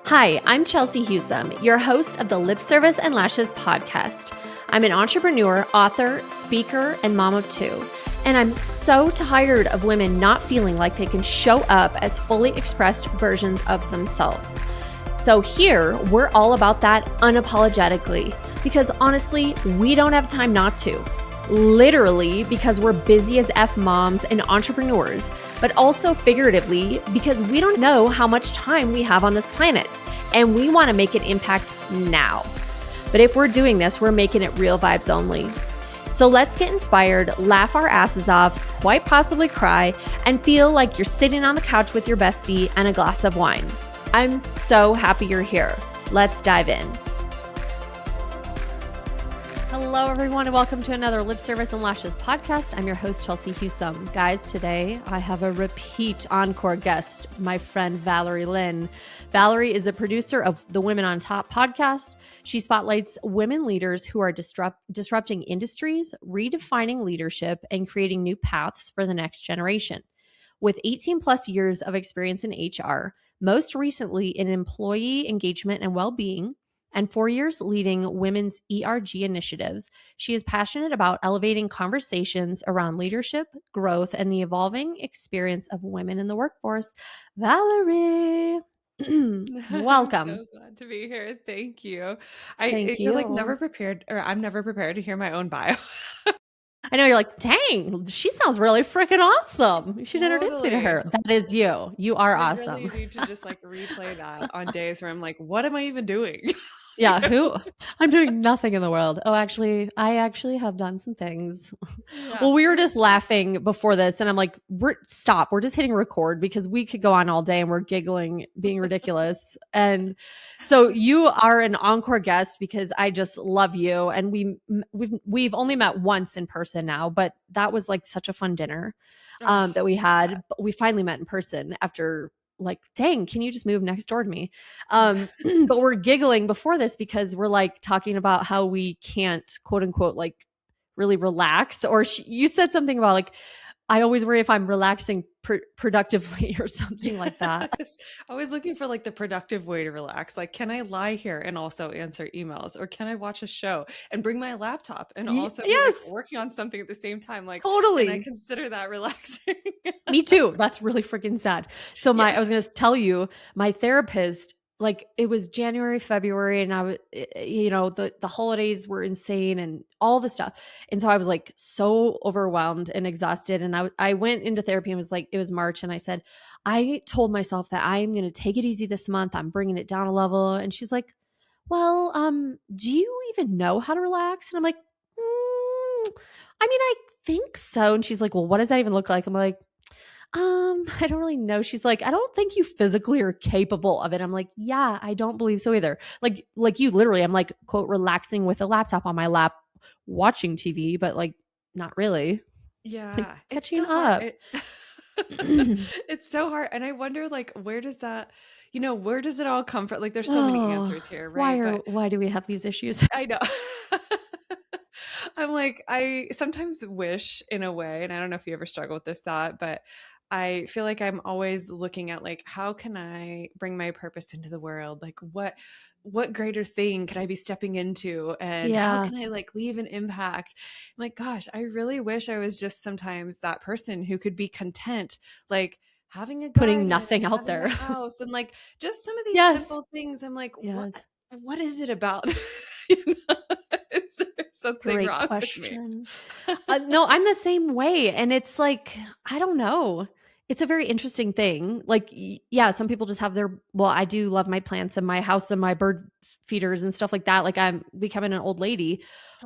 Hi, I'm Chelsea Hewsome, your host of the Lip Service and Lashes podcast. I'm an entrepreneur, author, speaker, and mom of two. And I'm so tired of women not feeling like they can show up as fully expressed versions of themselves. So here, we're all about that unapologetically, because honestly, we don't have time not to. Literally, because we're busy as F moms and entrepreneurs, but also figuratively, because we don't know how much time we have on this planet, and we want to make an impact now. But if we're doing this, we're making it real vibes only. So let's get inspired, laugh our asses off, quite possibly cry, and feel like you're sitting on the couch with your bestie and a glass of wine. I'm so happy you're here. Let's dive in. Hello, everyone, and welcome to another Lip Service and Lashes podcast. I'm your host, Chelsea Hewsome. Guys, today I have a repeat encore guest, my friend Valerie Lynn. Valerie is a producer of the Women on Top podcast. She spotlights women leaders who are disrupting industries, redefining leadership, and creating new paths for the next generation. With 18 plus years of experience in HR, most recently in employee engagement and well-being, and 4 years leading women's ERG initiatives, she is passionate about elevating conversations around leadership, growth, and the evolving experience of women in the workforce. Valerie, welcome. I'm so glad to be here. Thank you. Thank You're like you. never prepared, or I'm never prepared to hear my own bio. I know you're like, dang, she sounds really freaking awesome. You should introduce me to her. That is you. You are awesome. I really need to just like replay that on days where I'm like, what am I even doing? Yeah, I'm doing nothing in the world. Oh, actually, I have done some things. Yeah. Well, we were just laughing before this, and I'm like, we're just hitting record because we could go on all day and we're giggling, being ridiculous. And so you are an encore guest because I just love you. And we've only met once in person now, but that was like such a fun dinner that we had. Yeah. But we finally met in person after like, dang, can you just move next door to me? But we're giggling before this because we're like talking about how we can't, quote unquote, like really relax. Or you said something about like, I always worry if I'm relaxing productively or something like that. I was looking for like the productive way to relax. Like, can I lie here and also answer emails, or can I watch a show and bring my laptop and also be like working on something at the same time? Like, totally. And I consider that relaxing. Me too. That's really freaking sad. So I was going to tell you, my therapist, like it was January, February, and I was, the holidays were insane and all the stuff. And so I was like so overwhelmed and exhausted. And I went into therapy and was like, it was March. And I said, I told myself that I'm going to take it easy this month. I'm bringing it down a level. And she's like, well, do you even know how to relax? And I'm like, I mean, I think so. And she's like, well, what does that even look like? I'm like, I don't really know. She's like, I don't think you physically are capable of it. I'm like, yeah, I don't believe so either. Like you literally, I'm like, quote, relaxing with a laptop on my lap, watching TV, but like, not really. Yeah. Like, catching up. It's so hard. And I wonder, like, where does that, where does it all come from? Like, there's so many answers here, right? Why do we have these issues? I know. I'm like, I sometimes wish in a way, and I don't know if you ever struggle with this thought, but I feel like I'm always looking at like, how can I bring my purpose into the world? Like what greater thing could I be stepping into? And how can I like leave an impact? I'm like, gosh, I really wish I was just sometimes that person who could be content, like having a putting nothing out there, house, and like just some of these simple things. I'm like, what is it about? Is there something Great wrong question. With me? No, I'm the same way. And it's like, I don't know. It's a very interesting thing. Like, yeah, some people just have I do love my plants and my house and my bird feeders and stuff like that. Like I'm becoming an old lady,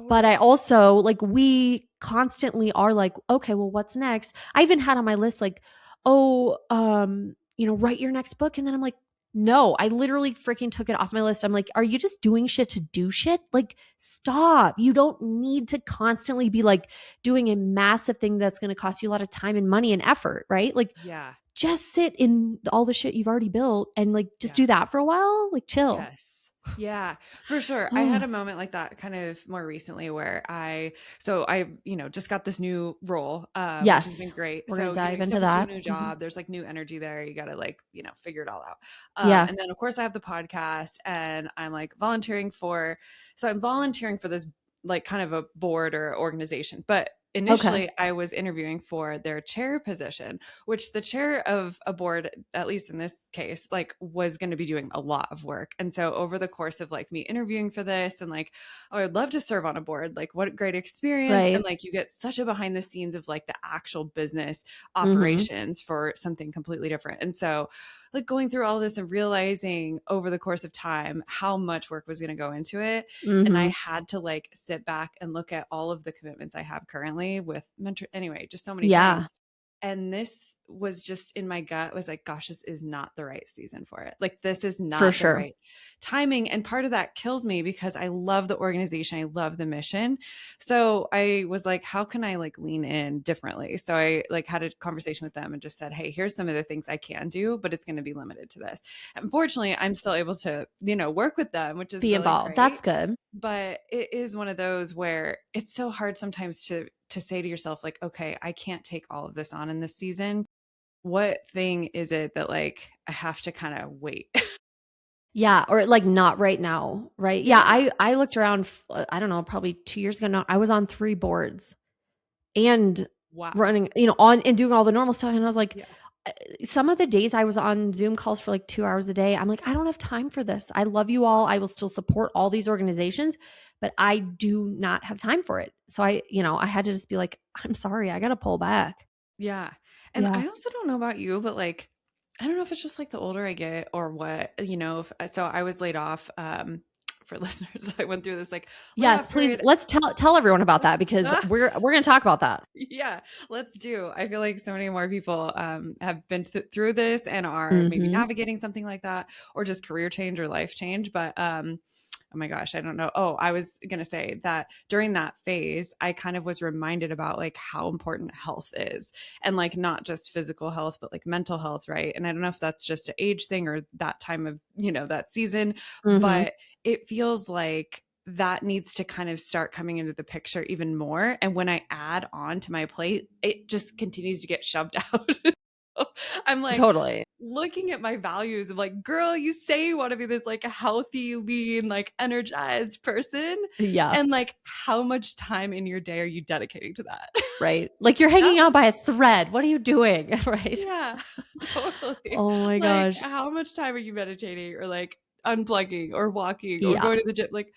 but I also like, we constantly are like, okay, well, what's next? I even had on my list, like, write your next book. And then I'm like, no, I literally freaking took it off my list. I'm like, are you just doing shit to do shit? Like, stop. You don't need to constantly be like doing a massive thing that's going to cost you a lot of time and money and effort, right? Like, just sit in all the shit you've already built and like, just do that for a while. Like, chill. Yes. Yeah, for sure. I had a moment like that kind of more recently where just got this new role, which has been Yes. great. We're going So, to dive you into step into a that. new Mhm. job, there's like new energy there. You got to like, figure it all out. Yeah. And then of course I have the podcast and I'm volunteering for this like kind of a board or organization. But Okay. initially I was interviewing for their chair position, which the chair of a board, at least in this case, like was going to be doing a lot of work. And so over the course of like me interviewing for this and like, oh, I'd love to serve on a board, like what a great experience. And Right. like you get such a behind the scenes of like the actual business Mhm. operations for something completely different. And so like going through all this and realizing over the course of time how much work was going to go into it. And I Mhm. had to like sit back and look at all of the commitments I have currently with mentor, anyway, just so many Yeah, things. And this was just in my gut was like, gosh, this is not the right season for it. Like, this is for not the sure. right timing. And part of that kills me because I love the organization. I love the mission. So I was like, how can I like lean in differently? So I like had a conversation with them and just said, hey, here's some of the things I can do, but it's going to be limited to this. Unfortunately, I'm still able to, work with them, which is Be really involved. That's great. good. But it is one of those where it's so hard sometimes to say to yourself like, okay, I can't take all of this on in this season. What thing is it that like I have to kind of wait? Yeah, or like not right now, right? Yeah, Yeah. I looked around, I don't know, probably 2 years ago now. I was on 3 boards and Wow. running, on and doing all the normal stuff, and I was like, Yeah. some of the days I was on Zoom calls for like 2 hours a day, I'm like, "I don't have time for this. I love you all. I will still support all these organizations, but I do not have time for it." So I had to just be like, "I'm sorry, I gotta pull back." Yeah. And Yeah. I also don't know about you, but like, I don't know if it's just like the older I get or what, so I was laid off, for listeners. I went through this like Yes, layoff please, period. let's tell everyone about that because we're gonna talk about that. Yeah, let's do. I feel like so many more people have been through this and are maybe Mhm. navigating something like that, or just career change or life change. But oh my gosh, I don't know. Oh, I was gonna say that during that phase, I kind of was reminded about like how important health is, and like not just physical health, but like mental health, right? And I don't know if that's just an age thing or that time of that season, Mhm. but it feels like that needs to kind of start coming into the picture even more. And when I add on to my plate, it just continues to get shoved out. I'm like Totally. looking at my values of like, girl, you say you want to be this like healthy, lean, like energized person. Yeah. And like, how much time in your day are you dedicating to that? Right. Like you're hanging out by a thread. What are you doing? Right. Yeah, totally. Oh my Like, gosh. how much time are you meditating or like unplugging or walking or Yeah. going to the gym? Like,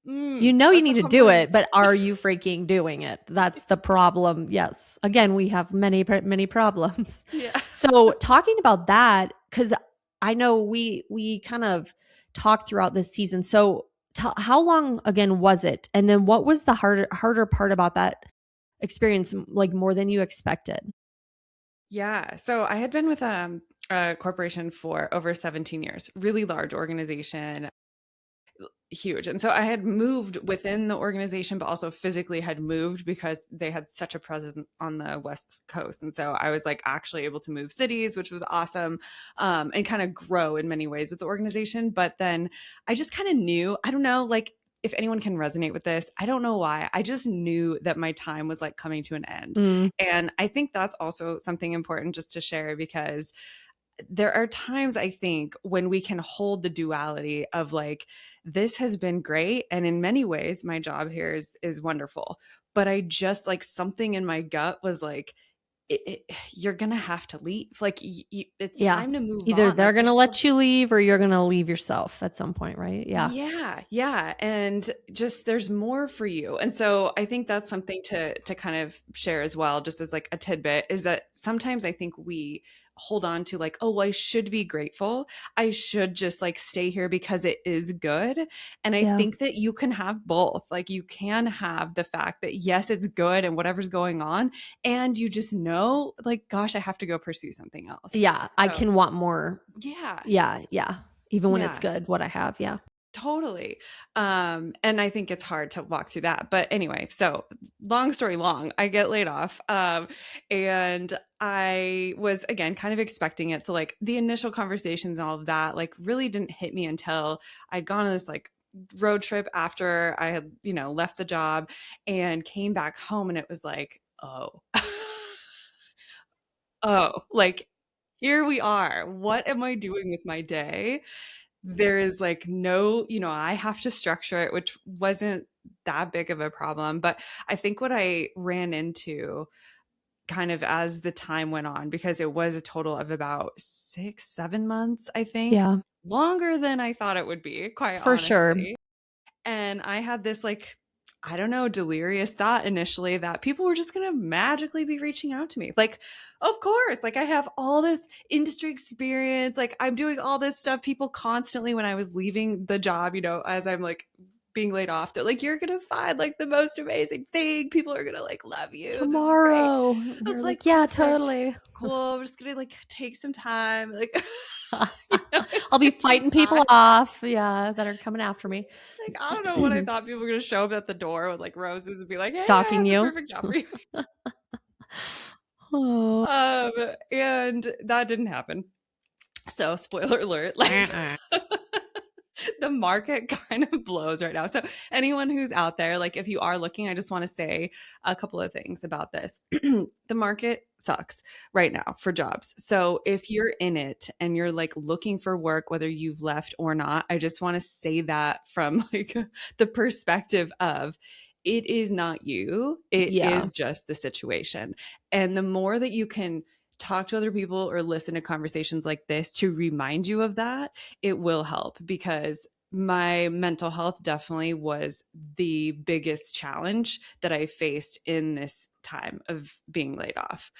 You that's need a to do component. it, but are you freaking doing it? That's the problem. Yes. Again, we have many problems. Yeah. So, talking about that cuz I know we kind of talked throughout this season. So, how long again was it? And then what was the harder part about that experience, like more than you expected? Yeah. So I had been with a corporation for over 17 years, really large organization, huge. And so I had moved within the organization, but also physically had moved because they had such a presence on the West Coast. And so I was like actually able to move cities, which was awesome, and kind of grow in many ways with the organization. But then I just kind of knew, I don't know, like, if anyone can resonate with this, I don't know why. I just knew that my time was like coming to an end. Mm, And I think that's also something important just to share because there are times I think when we can hold the duality of like, this has been great. And in many ways, my job here is wonderful. But I just like something in my gut was like, you're going to have to leave. Like, it's yeah. time to move Either on. they're Like, going to there's so let you leave or you're going to leave yourself at some point, right? Yeah. yeah, yeah, and just there's more for you. And so I think that's something to kind of share as well, just as like a tidbit, is that sometimes I think we hold on to like, oh, well, I should be grateful. I should just like stay here because it is good. And I Yeah. think that you can have both. Like you can have the fact that yes, it's good and whatever's going on, and you just know like, gosh, I have to go pursue something else. Yeah, I So can want more. yeah, Yeah, yeah. Even when it's yeah. good, what I have, yeah. Totally. And I think it's hard to walk through that. But anyway, so long story long, I get laid off. And I was again kind of expecting it. So like the initial conversations, all of that, like really didn't hit me until I'd gone on this like road trip after I had, left the job and came back home and it was like, oh, oh, like here we are. What am I doing with my day? There is like no, I have to structure it, which wasn't that big of a problem. But I think what I ran into kind of as the time went on, because it was a total of about 6, 7 months, I think, Yeah, longer than I thought it would be, quite for sure. honestly. And I had this like, I don't know, delirious thought initially that people were just going to magically be reaching out to me. Like, of course, like I have all this industry experience. Like I'm doing all this stuff. People constantly, when I was leaving the job, as I'm like being laid off, they're like, you're going to find like the most amazing thing. People are going to like love you. This is great. Tomorrow. I was You're like, like, yeah, perfect. totally. Cool. I'm just going to like take some time. Like, I'll be it's take fighting time. people off, yeah, that are coming after me. Like, I don't know what I thought people were going to show up at the door with like roses and be like, hey, I Stalking have the you. perfect job for you. Oh. And that didn't happen. So spoiler alert, like the market kind of blows right now. So anyone who's out there, like if you are looking, I just want to say a couple of things about this. The market sucks right now for jobs. So if you're in it and you're like looking for work, whether you've left or not, I just want to say that from like the perspective of it is not you. It Yeah, is just the situation. And the more that you can talk to other people or listen to conversations like this to remind you of that, it will help, because my mental health definitely was the biggest challenge that I faced in this time of being laid off.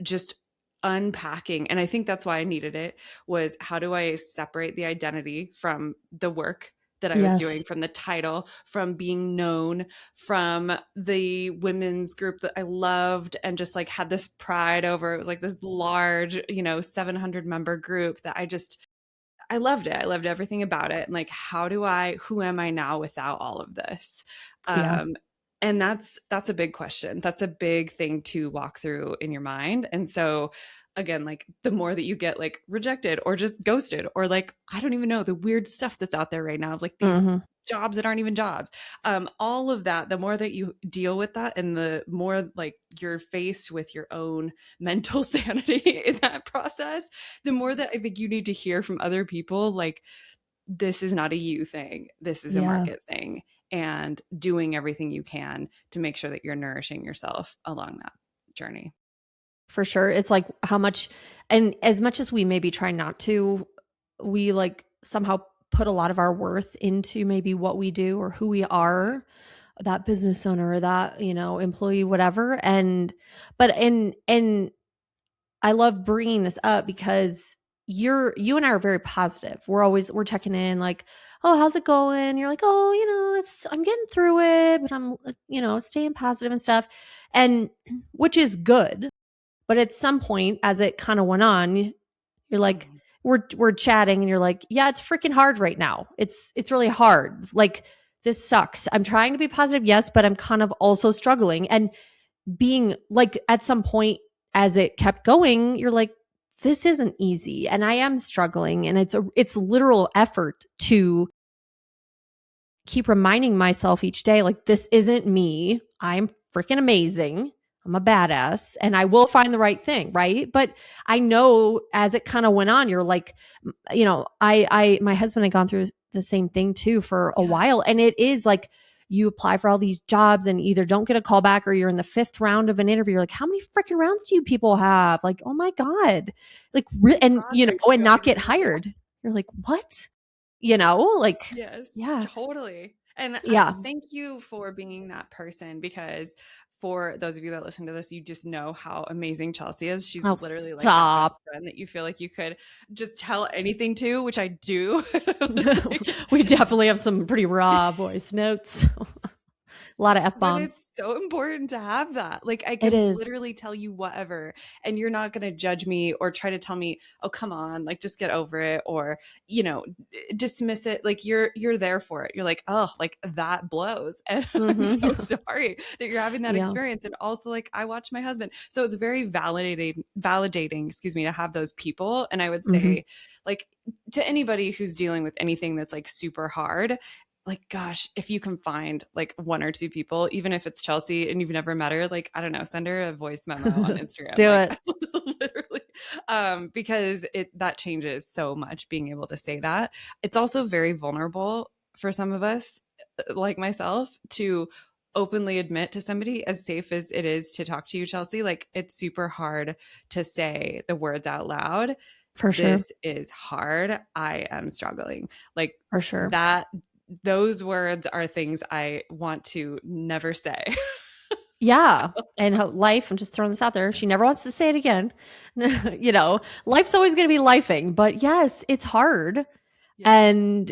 Just unpacking. And I think that's why I needed it, was how do I separate the identity from the work that I was doing, yes, from the title, from being known, from the women's group that I loved and just like had this pride over. It was like this large, 700 member group that I loved it. I loved everything about it. And like, who am I now without all of this? yeah, Um, and that's a big question. That's a big thing to walk through in your mind. And so again, like the more that you get like rejected or just ghosted, or like, I don't even know, the weird stuff that's out there right now, like these mhm, jobs that aren't even jobs, all of that, the more that you deal with that and the more like you're faced with your own mental sanity in that process, the more that I think you need to hear from other people, like, this is not a you thing, this is a yeah, market thing, and doing everything you can to make sure that you're nourishing yourself along that journey. for sure. It's like how much, and as much as we maybe try not to, we like somehow put a lot of our worth into maybe what we do or who we are, that business owner or that, employee, whatever. But and I love bringing this up because you and I are very positive. We're checking in like, "Oh, how's it going?" You're like, "Oh, I'm getting through it, but I'm, staying positive and stuff." And which is good. But at some point as it kind of went on, you're like, Mhm. we're chatting and you're like, "Yeah, it's freaking hard right now. It's really hard. Like this sucks. I'm trying to be positive, yes, but I'm kind of also struggling." And being like at some point as it kept going, you're like, this isn't easy and I am struggling, and it's literal effort to keep reminding myself each day, like, this isn't me. I'm freaking amazing. I'm a badass and I will find the right thing, right? But I know as it kind of went on, you're like, my husband had gone through the same thing too for a Yeah. while. And it is like you apply for all these jobs and either don't get a call back or you're in the fifth round of an interview. You're like, how many freaking rounds do you people have? Like, oh my God. Like, and, Projects you and gotta not go get do. hired. You're like, what? Like, Yes, yeah, totally. And I yeah. thank you for being that person, because for those of you that listen to this, you just know how amazing Chelsea is. She's Oh, literally like that best stop. friend that you feel like you could just tell anything to, which I do. It's like, We definitely have some pretty raw voice notes. A lot of But F-bombs. it's so important to have that. Like I It can is. literally tell you whatever and you're not going to judge me or try to tell me, "Oh, come on, like just get over it," or, dismiss it. Like you're there for it. You're like, "Oh, like that blows." And I'm so Mm-hmm. sorry that you're having that Yeah. experience. And also like I watch my husband. So it's very validating, excuse me, to have those people. And I would Mm-hmm. say like to anybody who's dealing with anything that's like super hard, like gosh, if you can find like one or two people, even if it's Chelsea and you've never met her, like I don't know, send her a voice memo on Instagram, Do like it. literally, because that changes so much being able to say that. It's also very vulnerable for some of us, like myself, to openly admit to somebody, as safe as it is to talk to you, Chelsea. Like it's super hard to say the words out loud. For sure. This is hard. I am struggling. Like For sure. that, those words are things I want to never say. Yeah. And life, I'm just throwing this out there. She never wants to say it again. Life's always going to be lifing, but yes, it's hard. Yeah. And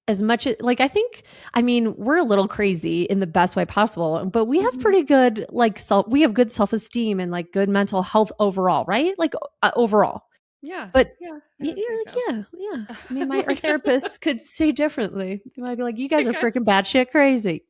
as much as like, I mean, we're a little crazy in the best way possible, but we have pretty good, like we have good self-esteem and like good mental health overall, right? Like overall. Yeah. But Yeah. I you're would say like, so. yeah. I mean, our therapist could say differently. They might be like, you guys are Okay. freaking batshit crazy.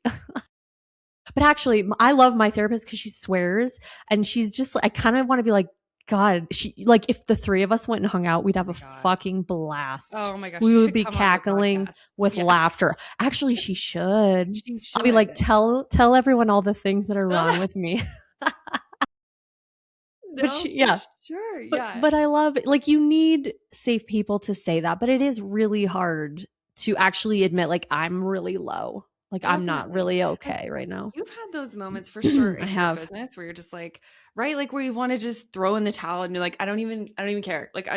But actually, I love my therapist because she swears and she's just, I kind of want to be like, God, like if the three of us went and hung out, we'd have a God. fucking blast. Oh my gosh. We She would should be come on your cackling podcast. with Yeah. laughter. Actually, she should. She I'll be like, should. tell everyone all the things that are wrong with me. But No, yeah. for sure. But Yeah. but I love it. Like you need safe people to say that, but it is really hard to actually admit like I'm really low. Like I'm not Definitely. really And okay right now. you've had those moments for sure I in your have. business where you're just like, right? Like where you want to just throw in the towel and you're like, I don't even care. Like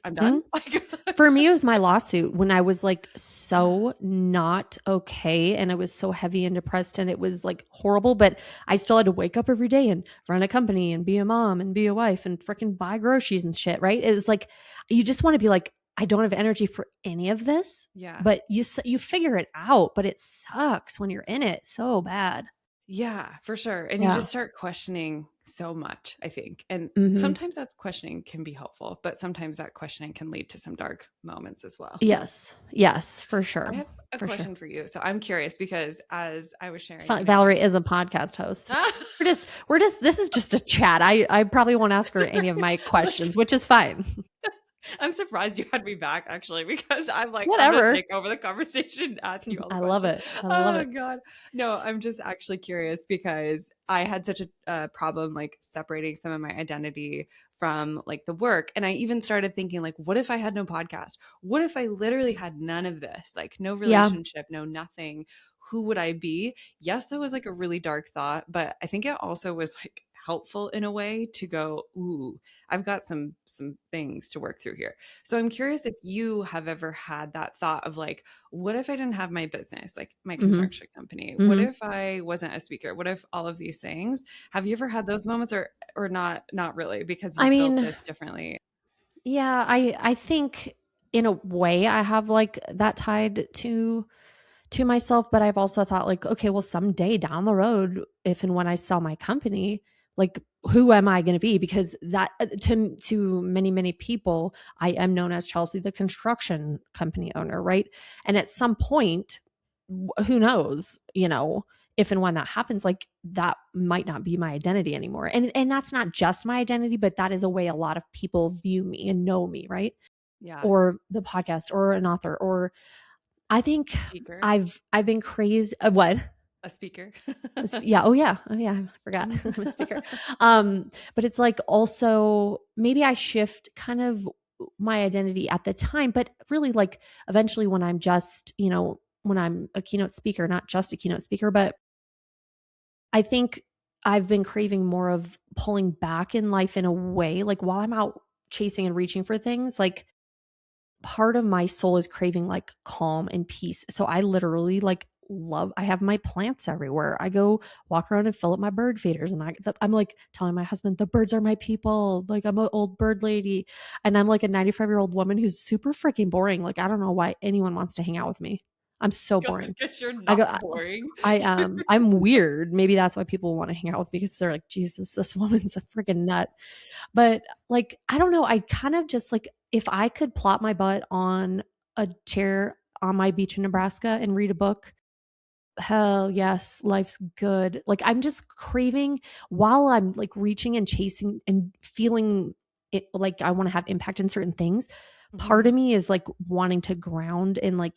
I'm done. Like For me, it was my lawsuit when I was like so not okay and I was so heavy and depressed and it was like horrible, but I still had to wake up every day and run a company and be a mom and be a wife and freaking buy groceries and shit, right? It was like, you just want to be like, I don't have energy for any of this, yeah. but you figure it out, but it sucks when you're in it so bad. Yeah, for sure. And you Yeah. just start questioning so much, I think. And Mhm. sometimes that questioning can be helpful, but sometimes that questioning can lead to some dark moments as well. Yes, for sure. I have a question for you. So I'm curious because as I was sharing, Valerie is a podcast host. we're just this is just a chat. I probably won't ask her any of my questions, which is fine. I'm surprised you had me back actually, because I'm like, Whatever. I'm gonna take over the conversation, ask you all the questions. I love it. God. No, I'm just actually curious because I had such a problem like separating some of my identity from like the work. And I even started thinking like, what if I had no podcast? What if I literally had none of this? Like no relationship, no nothing. Who would I be? Yes, that was like a really dark thought, but I think it also was like helpful in a way to go, ooh, I've got some things to work through here. So I'm curious if you have ever had that thought of like, what if I didn't have my business, like my construction company? What if I wasn't a speaker? What if all of these things? Have you ever had those moments or not really, because you built this differently? Yeah, I think in a way I have like that tied to myself, but I've also thought like, okay, well someday down the road, if and when I sell my company, like who am I going to be? Because that to many people, I am known as Chelsea, the construction company owner, right? And at some point, who knows, if and when that happens, like that might not be my identity anymore. And that's not just my identity, but that is a way a lot of people view me and know me, right? Yeah. Or the podcast or an author, or I think Speaker. I've been crazy. What? A speaker. Yeah. Oh yeah. I forgot. I'm a speaker. But it's like also maybe I shift kind of my identity at the time, but really like eventually when I'm just, when I'm a keynote speaker, not just a keynote speaker, but I think I've been craving more of pulling back in life in a way, like while I'm out chasing and reaching for things, like part of my soul is craving like calm and peace. So I literally like I have my plants everywhere. I go walk around and fill up my bird feeders. And I'm like telling my husband, the birds are my people. Like I'm an old bird lady. And I'm like a 95-year-old woman who's super freaking boring. Like, I don't know why anyone wants to hang out with me. I'm so boring. Because you're I go, not boring. I'm weird. Maybe that's why people want to hang out with me because they're like, Jesus, this woman's a freaking nut. But like, I don't know. I kind of just like, if I could plop my butt on a chair on my beach in Nebraska and read a book, hell yes, life's good. Like, I'm just craving while I'm like reaching and chasing and feeling it, like I want to have impact in certain things. Part Mhm. of me is like wanting to ground and like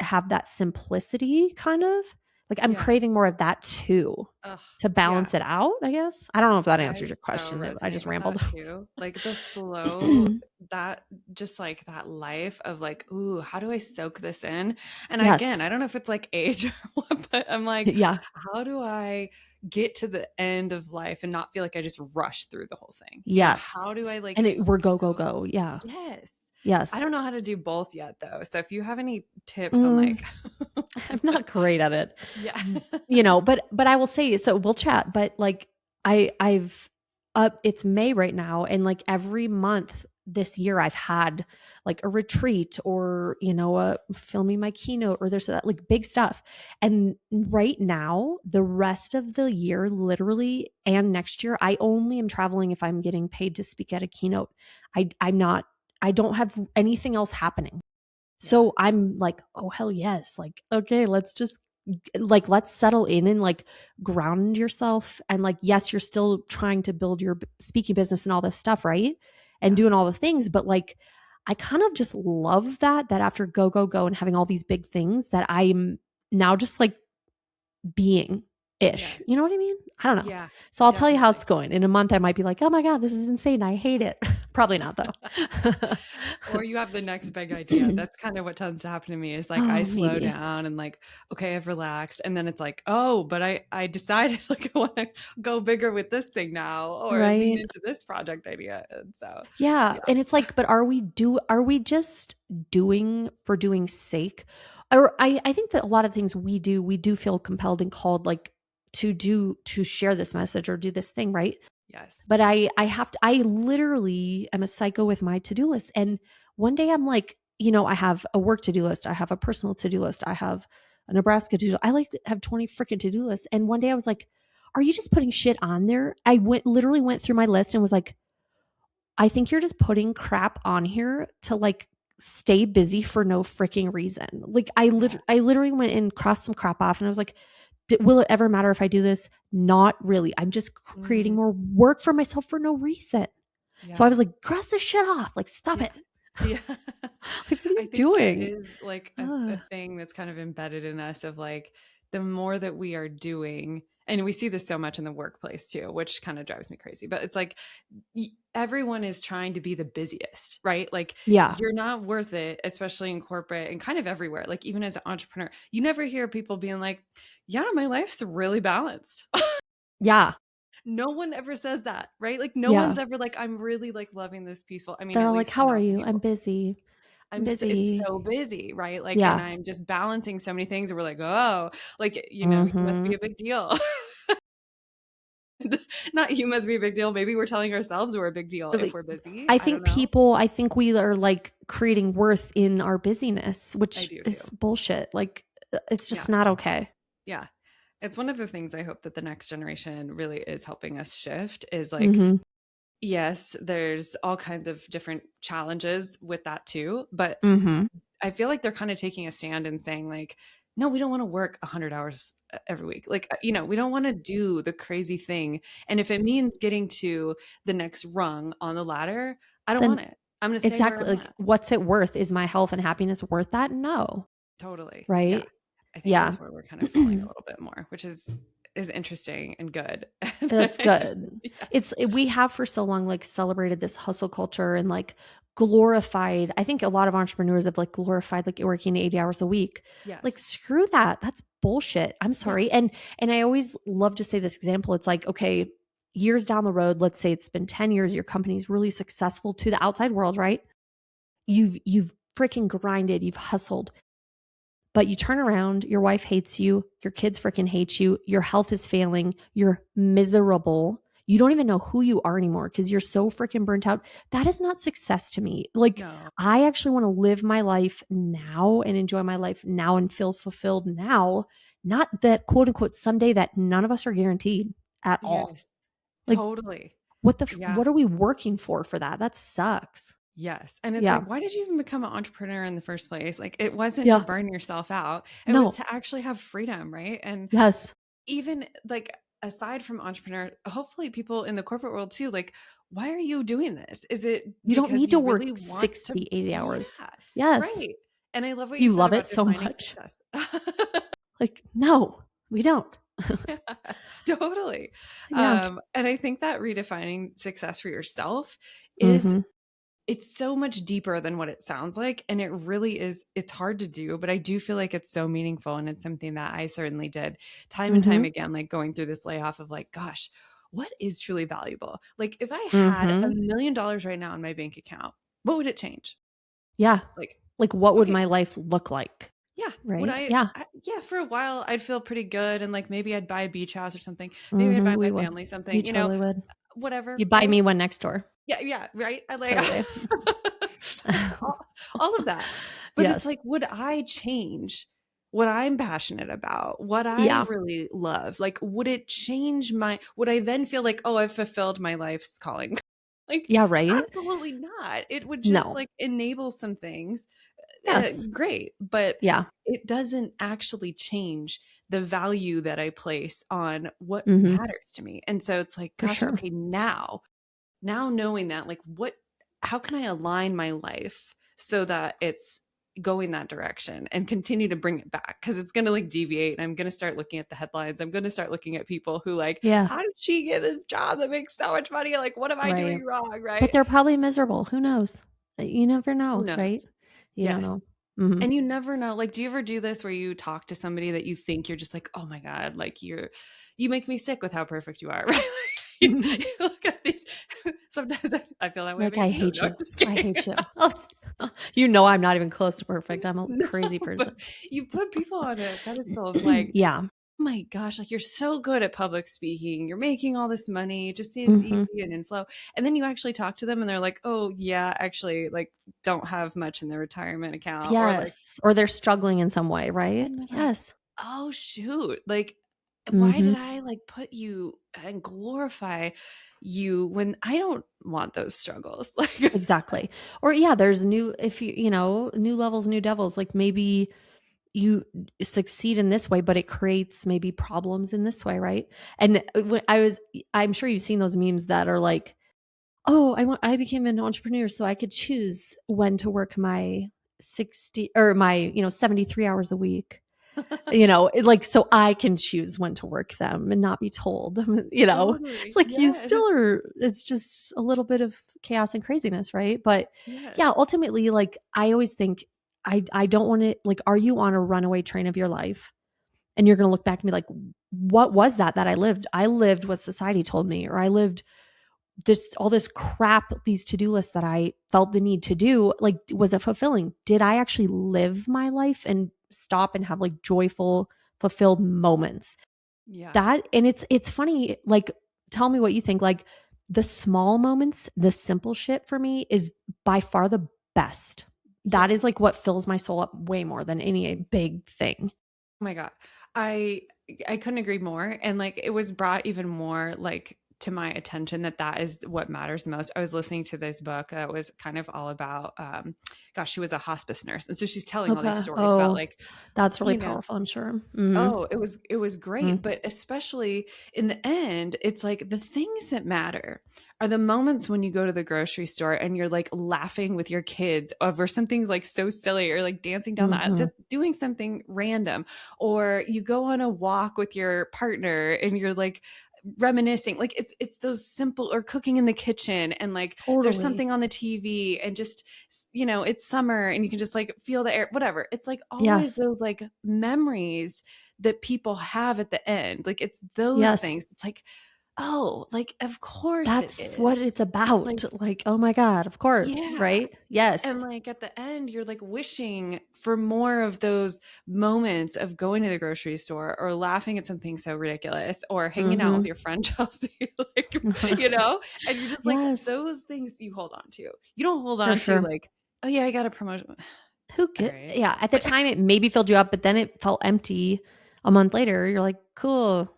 have that simplicity kind of like I'm Yeah. craving more of that too Ugh, to yeah. balance it out, I guess. I don't know if that I answers your so question. I resonate just with rambled. that too. Like the slow, that just like that life of like, ooh, how do I soak this in? And Yes. again, I don't know if it's like age or what, but I'm like, Yeah. how do I get to the end of life and not feel like I just rushed through the whole thing? How do Yes. I like And we're go, go, so go. Yeah. yes. I Yes. don't know how to do both yet though. So if you have any tips on Mm, like I'm not great at it. yeah. But I will say, so we'll chat, but like I've it's May right now and like every month this year I've had like a retreat or filming my keynote or there's that like big stuff. And right now, the rest of the year literally and next year I only am traveling if I'm getting paid to speak at a keynote. I'm not I don't have anything else happening. Yeah. So I'm like, oh hell yes. Like, okay, let's settle in and like ground yourself. And like, yes, you're still trying to build your speaking business and all this stuff, right? And Yeah. doing all the things, but like I kind of just love that after go, go, go and having all these big things that I'm now just like being ish. Yes. You know what I mean? I don't know. Yeah. So I'll tell you how Definitely. it's going. In a month, I might be like, oh my God, this is insane. I hate it. Probably not though. Or you have the next big idea. That's kind of what tends to happen to me is like I Oh, slow maybe. down and like, okay, I've relaxed. And then it's like, oh, but I decided like I want to go bigger with this thing now or lean Right. into this project idea. And so Yeah. yeah. And it's like, but are we just doing for doing sake? Or I think that a lot of things we do feel compelled and called like to share this message or do this thing, right? Yes. But I literally am a psycho with my to-do list. And one day I'm like, I have a work to-do list, I have a personal to-do list, I have a Nebraska to-do. I like have 20 freaking to-do lists. And one day I was like, are you just putting shit on there? I literally went through my list and was like, I think you're just putting crap on here to like stay busy for no freaking reason. Like Yeah. I literally went and crossed some crap off and I was like, will it ever matter if I do this? Not really. I'm just creating Mm, more work for myself for no reason. So I yeah. was like, cross this shit off. Like, stop Yeah. it. Yeah. Like, what are I you think that doing? is like a Ugh. thing that's kind of embedded in us of like the more that we are doing, and we see this so much in the workplace too, which kind of drives me crazy. But it's like everyone is trying to be the busiest, right? Like Yeah. you're not worth it, especially in corporate and kind of everywhere. Like even as an entrepreneur, you never hear people being like, yeah, my life's really balanced. Yeah. No one ever says that, right? Like no Yeah. one's ever like, I'm really like loving this peaceful. I mean, They're at all like, least how are most you? I'm people. busy. I'm It's busy. so busy, right? Like, and Yeah. I'm just balancing so many things and we're like, oh, like, you must Mm-hmm. be a big deal. Not you must be a big deal. Maybe we're telling ourselves we're a big deal if Like, we're busy. I don't know. I think we are like creating worth in our busyness, I which do is too. bullshit. Like, it's Yeah. just not okay. Yeah. It's one of the things I hope that the next generation really is helping us shift is like, Mm-hmm. yes, there's all kinds of different challenges with that too. But Mm-hmm. I feel like they're kind of taking a stand and saying like, no, we don't want to work 100 hours every week. Like, we don't want to do the crazy thing. And if it means getting to the next rung on the ladder, I don't Then want it. I'm going to stay where exactly I'm like, at. what's it worth? Is my health and happiness worth that? No. Totally. Yeah. Right. I think Yeah. that's where we're kind of falling a little bit more, which is interesting and good. That's good. Yeah. We have for so long like celebrated this hustle culture and like glorified. I think a lot of entrepreneurs have like glorified like working 80 hours a week. Like Yes. screw that. That's bullshit. I'm Yeah. sorry. And I always love to say this example. It's like, okay, years down the road, let's say it's been 10 years, your company's really successful to the outside world, right? You've freaking grinded, you've hustled. But you turn around, your wife hates you, your kids freaking hate you, your health is failing, you're miserable, you don't even know who you are anymore because you're so freaking burnt out. That is not success to me. Like, No. I actually want to live my life now and enjoy my life now and feel fulfilled now, not that quote unquote someday that none of us are guaranteed at all. Yes. Like, Totally. Yeah. what are we working for that? That sucks. Yes. And it's Yeah. like, why did you even become an entrepreneur in the first place? Like, it wasn't to Yeah. burn yourself out. It was No. to actually have freedom, right? And Yes. even like aside from entrepreneur, hopefully people in the corporate world too, like, why are you doing this? Is it You don't because need to you work really want to? 60, 80 Yeah. hours. Yes. Right. And I love what you You said love it about so defining much. success. Like, no, we don't. Yeah, totally. Yeah. And I think that redefining success for yourself is Mm-hmm. it's so much deeper than what it sounds like. And it really is, it's hard to do, but I do feel like it's so meaningful. And it's something that I certainly did time and time Mm-hmm. again, like going through this layoff of like, gosh, what is truly valuable? Like if I had Mm-hmm. $1 million right now in my bank account, what would it change? Yeah. Like, Like, what would okay, my life look like? yeah. Would Right? Yeah. yeah, for a while I'd feel pretty good. And like maybe I'd buy a beach house or something. Maybe I'd Mm-hmm. buy We my would. family You something, totally would. whatever. You buy me one next door. Yeah, yeah, right. I like Totally. all of that. But it's Yes. like, would I change what I'm passionate about, what I Yeah. really love? Like, would it change would I then feel like, oh, I've fulfilled my life's calling? Like, Yeah. Right? absolutely not. It would just No. like enable some things. Yes. Great. But Yeah. it doesn't actually change the value that I place on what Mm-hmm. matters to me. And so it's like, For gosh, sure. okay, now knowing that, like, how can I align my life so that it's going that direction and continue to bring it back? Because it's going to like deviate. And I'm going to start looking at the headlines. I'm going to start looking at people who like, Yeah. how did she get this job that makes so much money? Like, what am I Right. doing wrong? But Right. they're probably miserable. Who knows? You never Who know. knows? Right? You don't Yes. know. Mm-hmm. And you never know. Like, do you ever do this where you talk to somebody that you think you're just like, oh my God, like you make me sick with how perfect you are, right? You look at these. Sometimes I feel that way. Like, About I you. hate No, you. I'm just I kidding. hate you. Oh, you know, I'm not even close to perfect. I'm a No, crazy person. but you put people on a pedestal of like, Yeah. oh my gosh, like you're so good at public speaking. You're making all this money. It just seems Mm-hmm. easy and in flow. And then you actually talk to them and they're like, oh yeah, actually like don't have much in their retirement account or like, Yes. Or they're struggling in some way, right? and you're like, Yes. oh shoot, like why Mm-hmm. did I like put you and glorify you when I don't want those struggles? Like, Exactly. Or yeah, there's if you know, new levels, new devils. Like maybe you succeed in this way, but it creates maybe problems in this way, right? And I'm sure you've seen those memes that are like, oh, I became an entrepreneur so I could choose when to work my 60 or my, 73 hours a week. Like, so I can choose when to work them and not be told. It's totally. like you Yes. still are, it's just a little bit of chaos and craziness, right? But Yes. yeah, ultimately, like I always think I don't want to, like, are you on a runaway train of your life? And you're going to look back and be like, what was that I lived? I lived what society told me, or I lived all this crap, these to-do lists that I felt the need to do. Like, was it fulfilling? Did I actually live my life and stop and have like joyful, fulfilled moments? Yeah. And it's funny, like, tell me what you think. Like, the small moments, the simple shit for me is by far the best. That is like what fills my soul up way more than any big thing. Oh my God. I couldn't agree more. And like it was brought even more like to my attention that is what matters the most. I was listening to this book that was kind of all about gosh, she was a hospice nurse. And so she's telling all these Okay. stories about like, That's really you know, powerful, I'm sure. Mm-hmm. oh, it was great. Mm-hmm. But especially in the end, it's like the things that matter are the moments when you go to the grocery store and you're like laughing with your kids over something's like so silly or like dancing down the aisle, Mm-hmm. just doing something random. Or you go on a walk with your partner and you're like reminiscing, like it's those simple, or cooking in the kitchen and like there's Totally. something on the TV and just it's summer and you can just like feel the air, whatever. It's like always Yes. those like memories that people have at the end. Like it's those Yes. things. It's like oh, like, of course it That's what is. it's about. Like, Like, oh my God, of course, yeah. right? And Yes. like at the end, you're like wishing for more of those moments of going to the grocery store or laughing at something so ridiculous or hanging out with Mm-hmm. your friend Chelsea, like, you know, and you're just like, Yes, those things you hold on to. You don't hold for on to sure. like, oh yeah, I got a promotion. Who All get right. yeah, at the time it maybe filled you up, but then it felt empty a month later. You're like, cool.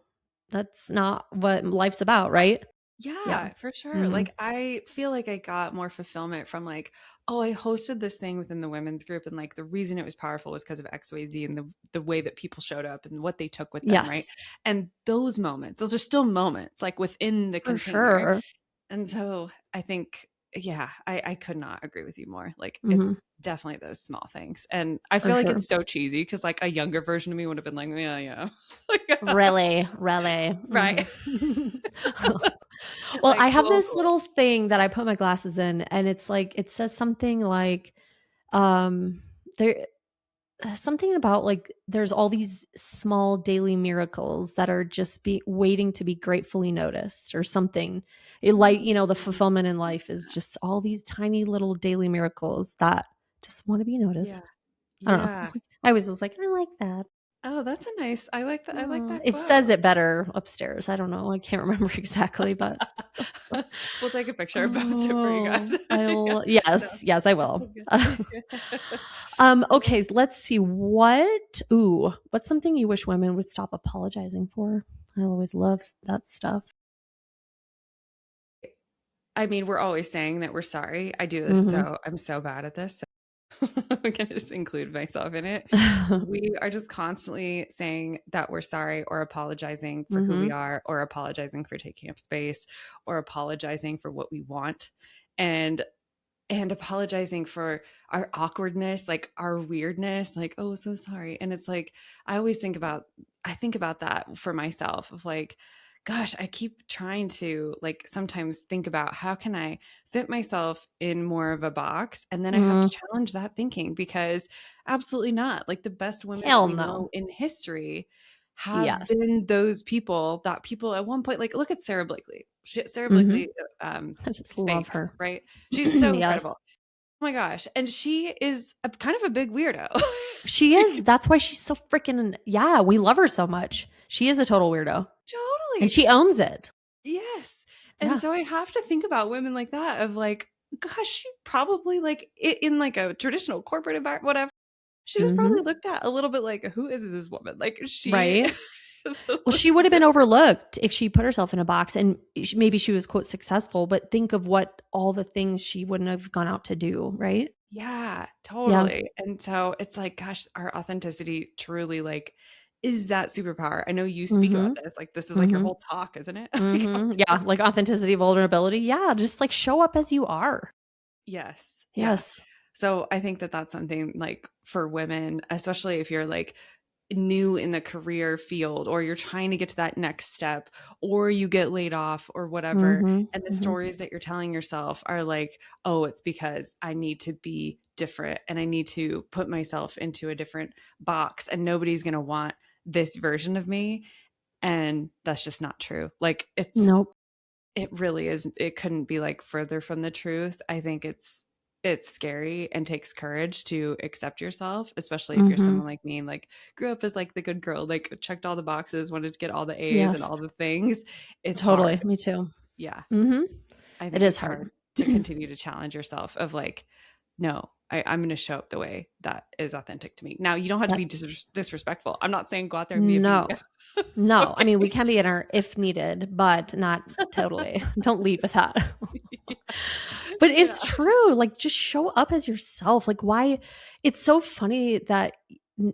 That's not what life's about, right? Yeah. Yeah, for sure. Mhm. Like I feel like I got more fulfillment from like, oh, I hosted this thing within the women's group and like the reason it was powerful was because of XYZ and the way that people showed up and what they took with them, right? Yes, And those moments, those are still moments like within the for container. sure. And so I think, yeah, I could not agree with you more. Like Mhm. it's definitely those small things. And I For feel like sure. it's so cheesy because like a younger version of me would have been like, yeah, yeah. Like, Really, really. right. Mhm. Well, I Like have cool, this cool. little thing that I put my glasses in, and it's like it says something like, um, there something about like there's all these small daily miracles that are just be waiting to be gratefully noticed or something. It like, you know, the Mm. fulfillment in life is just all these tiny little daily miracles that just want to be Yeah. noticed. I don't know. Yeah. I was like, I like that. Oh, that's a nice I like that It says quote. it better upstairs. I don't know. I can't remember exactly, but We'll take a picture and post it for you guys. oh, Yeah. I'll No. yes, I will. Okay. Okay, let's see what's something you wish women would stop apologizing for? I always love that stuff. I mean, we're always saying that we're sorry. I do this Mhm. so I'm so bad at this. So I'm gonna just include myself in it. We are just constantly saying that we're sorry or apologizing for who we Mhm. are or apologizing for taking up space or apologizing for what we want. And apologizing for our awkwardness, like our weirdness, like, oh, so sorry. And it's like, I think about that for myself of like, gosh, I keep trying to like sometimes think about how can I fit myself in more of a box? And then I have to Mhm. challenge that thinking because absolutely not. Like the best women that Hell we no. know in history have Yes. been those people that people at one point, like look at Sarah Blakely. Sarah Mhm. Blakely, I just love Spanx, her. right? She's so incredible. Yes. Oh my gosh, and she is a kind of a big weirdo. She is. That's why she's so freaking yeah, we love her so much. She is a total weirdo, and Totally. she owns it. Yes. And Yeah. so I have to think about women like that of like, gosh, she probably like in like a traditional corporate environment, whatever. She was Mhm. probably looked at a little bit like, who is this woman? Like she Right? is a Well, she would have been overlooked if she put herself in a box and maybe she was quote successful, but think of what all the things she wouldn't have gone out to do, right? yeah, Yeah. totally. And so it's like, gosh, our authenticity truly like is that superpower. I know you speak about Mhm. this. Like this is like your Mhm. whole talk, isn't it? Like, Mhm. Yeah, like authenticity, vulnerability. Yeah, just like show up as you are. yes. Yeah. Yes. So I think that that's something like for women, especially if you're like new in the career field or you're trying to get to that next step or you get laid off or whatever. Mhm. And the Mhm. stories that you're telling yourself are like, oh, it's because I need to be different and I need to put myself into a different box and nobody's going to want this version of me. And that's just not true. Like Nope. it really is. It couldn't be like further from the truth. I think it's scary and takes courage to accept yourself, especially if you're Mhm. someone like me and like grew up as like the good girl, like checked all the boxes, wanted to get all the A's and Yes. all the things. It's Totally. hard. Me too. Yeah. Mhm. I It think is it's hard. hard to continue to challenge yourself of like, no, I'm going to show up the way that is authentic to me. Now, you don't have to That be disrespectful. I'm not saying go out there and be a B. no. No. I mean, we Like, can be in our if needed, but not totally. Don't lead with that. But yeah. it's true. Like, just show up as yourself. Like, why? It's so funny that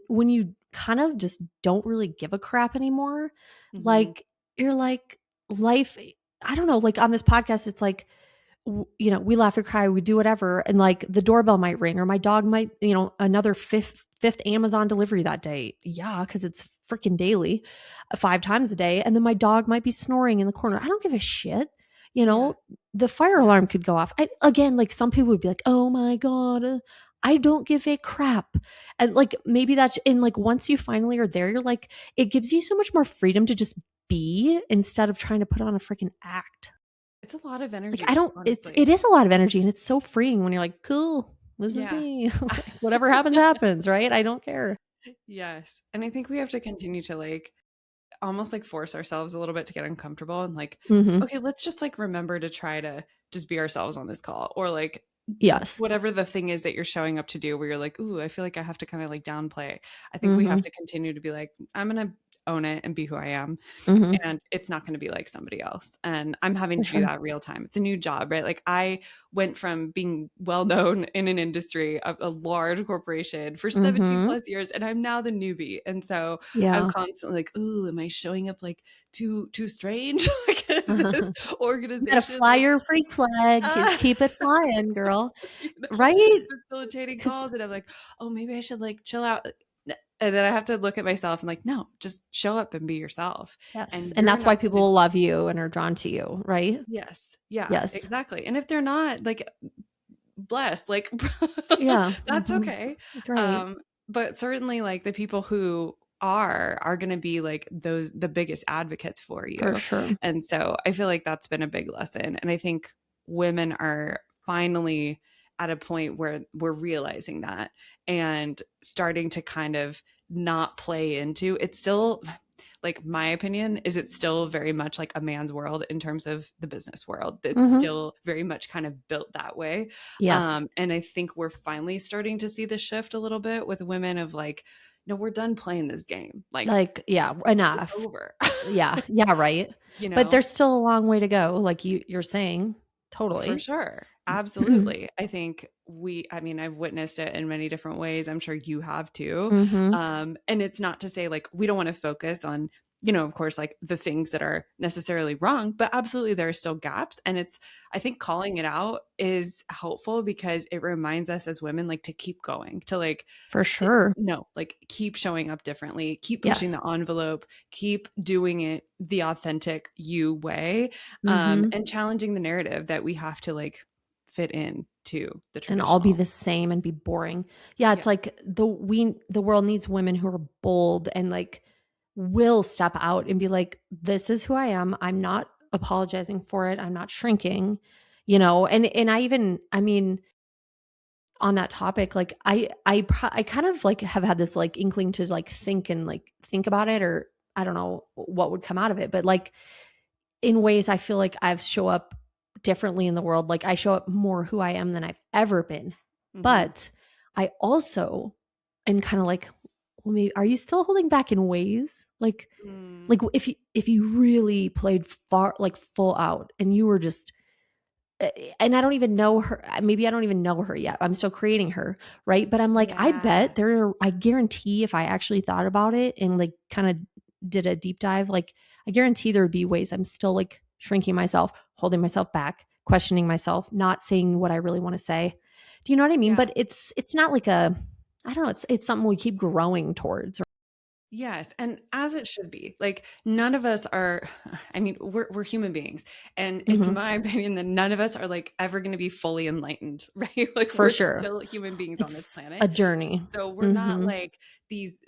when you kind of just don't really give a crap anymore, Mhm. like, you're like, life, I don't know, like on this podcast, it's like, you know, we laugh or cry, we do whatever. And like the doorbell might ring or my dog might, you know, another fifth Amazon delivery that day. Yeah. Cause it's freaking daily, 5 times a day. And then my dog might be snoring in the corner. I don't give a shit. You Yeah. know, the fire Yeah. alarm could go off. Again, like some people would be like, oh my God, I don't give a crap. And like maybe that's in like once you finally are there, you're like, it gives you so much more freedom to just be instead of trying to put on a freaking act. It's a lot of Like energy, I don't, honestly. it is a lot of energy and it's so freeing when you're like, cool, this is Yeah. me. Like, whatever happens, happens, right? I don't care. Yes. And I think we have to continue to like almost like force ourselves a little bit to get uncomfortable and like, Mm-hmm. okay, let's just like remember to try to just be ourselves on this call, or like Yes. whatever the thing is that you're showing up to do where you're like, ooh, I feel like I have to kind of like downplay. I think we Mm-hmm. have to continue to be like, I'm going to own it and be who I am. Mm-hmm. And it's not going to be like somebody else. And I'm having For to do sure. that real time. It's a new job, right? Like I went from being well known in an industry, a large corporation for 17 Mm-hmm. plus years, and I'm now the newbie. And so I'm Yeah. constantly like, ooh, am I showing up like too strange? Like is this You gotta organization fly like your freak flag. Just uh, keep it flying, girl. you know, Right? facilitating Because calls, and I'm like, oh, maybe I should like chill out. And then I have to look at myself and like, no, just show up and be yourself. yes, And and you're that's why not going to, people love you and are drawn to you, right? yes, yeah, Yes. exactly. And if they're not, like, blessed, like, Yeah. that's Mm-hmm. okay. Great. Um, but certainly, like, the people who are going to be like those, the biggest advocates for For you. sure. And so I feel like that's been a big lesson. And I think women are finally at a point where we're realizing that and starting to kind of not play into it's still like my opinion is it's still very much like a man's world in terms of the business world. It's Mm-hmm. still very much kind of built that way. Yes. And I think we're finally starting to see the shift a little bit with women of like, no, we're done playing this game. Like Like, yeah, it's enough. over. Yeah. Yeah, right. You But know? there's still a long way to go, like you're saying. For Totally. sure. Absolutely. I think I mean, I've witnessed it in many different ways. I'm sure you have too. Mm-hmm. And it's not to say like we don't want to focus on, of course, like the things that are necessarily wrong, but absolutely there are still gaps. And I think calling it out is helpful because it reminds us as women, like to keep going, to like, For sure. no, like keep showing up differently, keep pushing Yes. the envelope, keep doing it the authentic you way, Mm-hmm. and challenging the narrative that we have to like fit in to the And all be traditional. the same and be boring. Yeah, Yeah. it's like the world needs women who are bold and like will step out and be like, this is who I am. I'm not apologizing for it. I'm not shrinking, and I mean, on that topic, like I kind of like have had this like inkling to like think about it, or I don't know what would come out of it, but like in ways I feel like I've show up differently in the world. Like I show up more who I am than I've ever been. Mm-hmm. But I also am kind of like, well, maybe are you still holding back in ways? Mm. Like if you really played far like full out and you were just and I don't even know her. Maybe I don't even know her yet. I'm still creating her, right? But I'm like, Yeah. I guarantee if I actually thought about it and like kind of did a deep dive, like I guarantee there would be ways I'm still like shrinking myself, holding myself back, questioning myself, not saying what I really want to say. Do you know what I mean? Yeah. But it's not like I don't know, it's something we keep growing towards. Yes, and as it should be. Like none of us are I mean, we're human beings. And it's Mm-hmm. my opinion that none of us are like ever going to be fully enlightened, right? Like For we're sure. still human beings on this It's a planet. journey. So we're not Mm-hmm. like these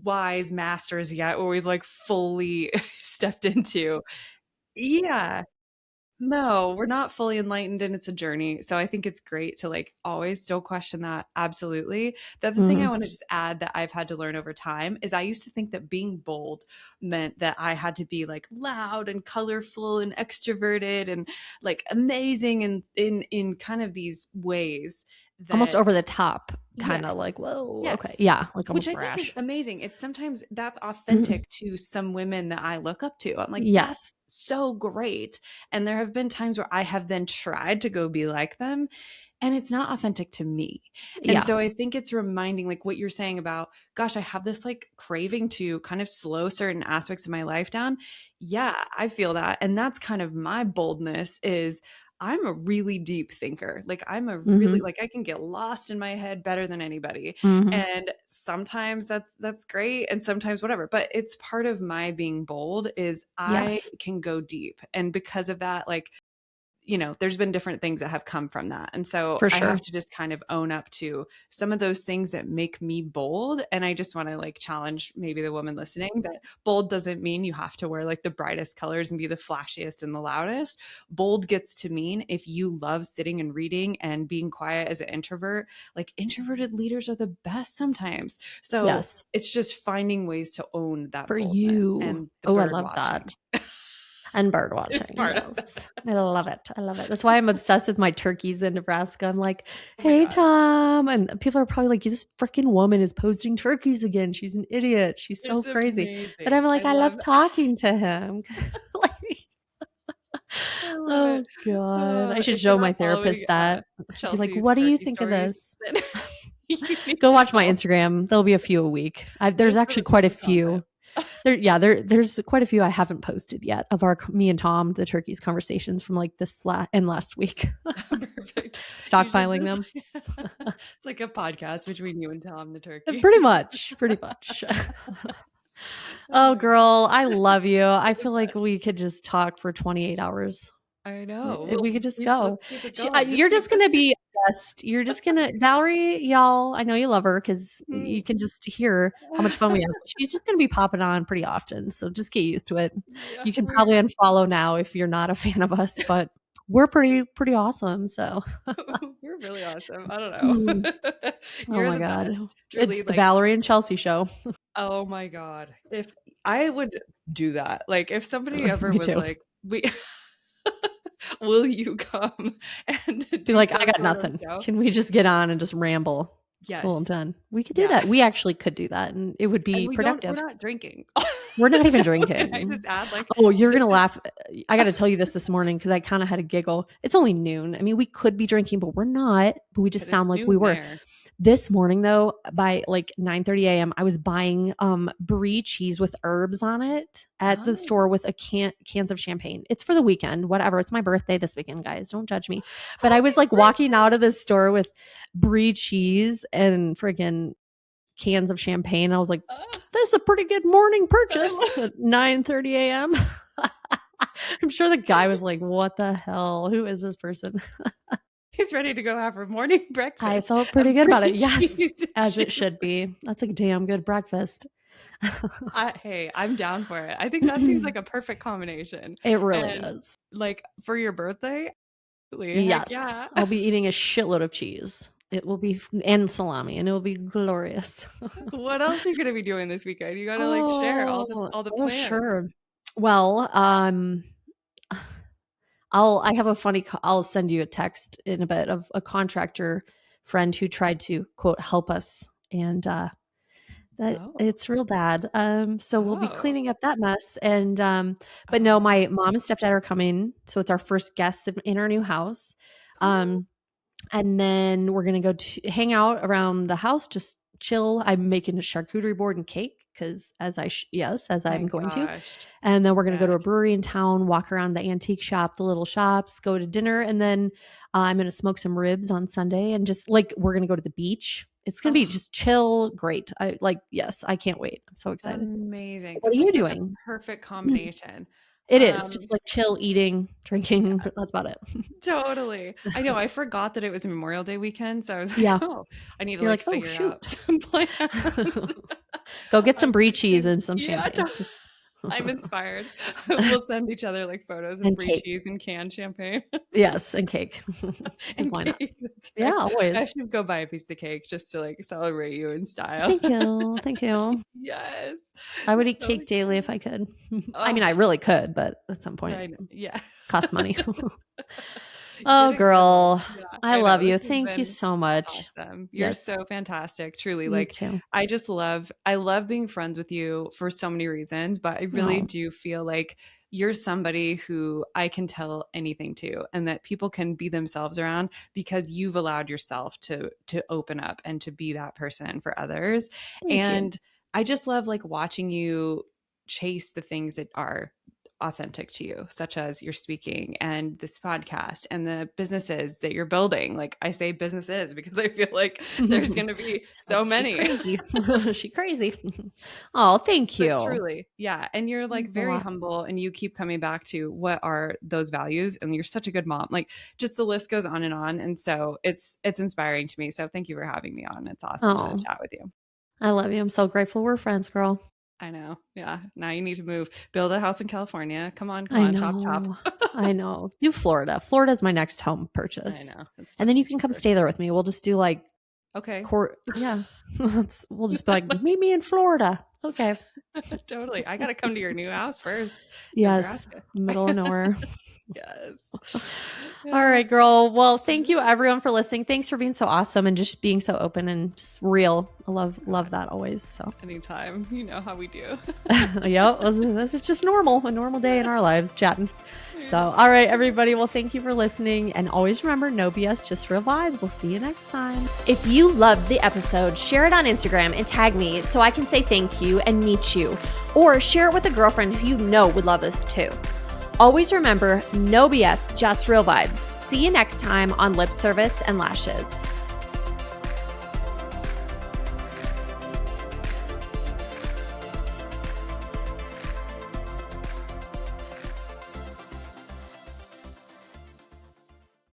wise masters yet where we've like fully stepped into. Yeah. No, we're not fully enlightened and it's a journey. So I think it's great to like always still question that. Absolutely. The other thing I Mm-hmm. want to just add that I've had to learn over time is I used to think that being bold meant that I had to be like loud and colorful and extroverted and like amazing and in kind of these ways Almost that over the top, kind of yes, like, whoa, okay. yes. Yeah, like Which almost I think is brash. amazing. It's sometimes that's Mhm. authentic to some women that I look up to. I'm like, that's Yes. so great. And there have been times where I have then tried to go be like them, and it's not authentic to me. And Yeah. so I think it's reminding, like what you're saying about, gosh, I have this like craving to kind of slow certain aspects of my life down. Yeah, I feel that. And that's kind of my boldness is I'm a really deep thinker. Like I'm a really Mhm. like I can get lost in my head better than anybody. Mhm. And sometimes that's great and sometimes whatever. But it's part of my being bold is I Yes. can go deep. And because of that, like there's been different things that have come from that. And so For I have sure. to just kind of own up to some of those things that make me bold. And I just want to like challenge maybe the woman listening that bold doesn't mean you have to wear like the brightest colors and be the flashiest and the loudest. Bold gets to mean if you love sitting and reading and being quiet as an introvert, like introverted leaders are the best sometimes. So Yes. it's just finding ways to own that For boldness you. and the Oh, I bird love watching. that. And bird It's watching. part of it. Yes. I love it. I love it. That's why I'm obsessed with my turkeys in Nebraska. I'm like, Oh my hey, God. Tom. And people are probably like, this freaking woman is posting turkeys again. She's an idiot. She's so It's crazy. amazing. But I'm like, I love love talking to him. Like, I love oh, it. God. I should If you're show my not therapist following that. Be like, Chelsea's what do you turkey think of stories, this? then you need Go to watch my go Instagram. There'll be a few a week. There's just for actually the quite a turkey content. few. There's quite a few I haven't posted yet of me and Tom, the turkeys conversations from like last week. Perfect. Stockpiling them. It's like a podcast between you and Tom the turkey. Pretty much. Oh, my girl, I love you. I God. feel like we could just talk for 28 hours. I know. We could just Let's go. keep it going. You're just going to be a guest. You're just going to, Valerie, y'all, I know you love her because you can just hear how much fun we have. She's just going to be popping on pretty often. So just get used to it. Yeah, You can probably unfollow now if you're not a fan of us, but we're pretty awesome. So we're really awesome. I don't know. oh You're my the God. best. Truly, It's the like, Valerie and Chelsea show. oh my God. If I would do that, like if somebody ever Me was too. like, we will you come and Be do like, some I got sort of nothing. show? Can we just get on and just ramble? Yes. Cool, done. We could do Yeah. that. We actually could do that, and it would be And productive. we're not drinking. We're not even So drinking. I just add like, oh, you're gonna laugh. I got to tell you this morning because I kind of had a giggle. It's only noon. I mean, we could be drinking, but we're not. But we just but sound it's like we noon were. there. This morning, though, by like 9:30 a.m., I was buying brie cheese with herbs on it at the store with a cans of champagne. It's for the weekend, whatever. It's my birthday this weekend, guys. Don't judge me. But I was like walking out of the store with brie cheese and friggin' cans of champagne. I was like, this is a pretty good morning purchase at 9:30 a.m. I'm sure the guy was like, what the hell? Who is this person? He's ready to go have a morning breakfast. I felt pretty good about it. Yes, as it should be. That's a damn good breakfast. Hey, I'm down for it. I think that seems like a perfect combination. It really is. Like for your birthday, yes, yeah. I'll be eating a shitload of cheese. It will be, and salami, and it will be glorious. What else are you gonna be doing this weekend? You gotta like share all the plans. Sure. Well, I have a funny, I'll send you a text in a bit of a contractor friend who tried to quote, help us. And, it's real bad. So we'll be cleaning up that mess. And, but no, my mom and stepdad are coming. So it's our first guests in our new house. Cool. And then we're going to go hang out around the house, just chill. I'm making a charcuterie board and cake because as I'm going to. And then we're going to go to a brewery in town, walk around the antique shop, the little shops, go to dinner. And then I'm going to smoke some ribs on Sunday and just like, we're going to go to the beach. It's going to be just chill. Great. Yes, I can't wait. I'm so excited. Amazing. What are you doing? Perfect combination. It is just like chill, eating, drinking. That's about it. Totally. I know. I forgot that it was Memorial Day weekend. So I was like, I need to figure out some plans. Go get some brie cheese and some champagne. I'm inspired. We'll send each other like photos of brie cheese and canned champagne. Yes, and cake. And why cake. not? Yeah, always. I should go buy a piece of cake just to like celebrate you in style. Thank you. Yes. I would eat cake daily if I could. I mean, I really could, but at some point, costs money. Oh, girl. I love you. Thank you so much. Awesome. You're so fantastic. Truly. Me too. I love being friends with you for so many reasons, but I really do feel like you're somebody who I can tell anything to and that people can be themselves around because you've allowed yourself to open up and to be that person for others. Thank you. I just love like watching you chase the things that are authentic to you, such as your speaking and this podcast and the businesses that you're building. Like I say businesses because I feel like there's going to be so many. Crazy. She crazy. Oh, thank you. But truly, yeah. And you're like very humble and you keep coming back to what are those values, and you're such a good mom. Like just the list goes on. And so it's inspiring to me. So thank you for having me on. It's awesome to chat with you. I love you. I'm so grateful we're friends, girl. I know. Yeah. Now you need to move, build a house in California. Come on, chop, chop. I know. Do Florida. Florida's my next home purchase. I know. And then you can come stay there with me. We'll just do like, okay. Yeah. We'll just be like, meet me in Florida. Okay. Totally. I got to come to your new house first. Yes. Middle of nowhere. Yes. All right, girl. Well, thank you everyone for listening. Thanks for being so awesome and just being so open and just real. I love that always. So anytime, you know how we do. Yep. This is just a normal day in our lives chatting. So, all right, everybody. Well, thank you for listening. And always remember, no BS, just real vibes. We'll see you next time. If you loved the episode, share it on Instagram and tag me so I can say thank you and meet you. Or share it with a girlfriend who you know would love this too. Always remember, no BS, just real vibes. See you next time on Lip Service and Lashes.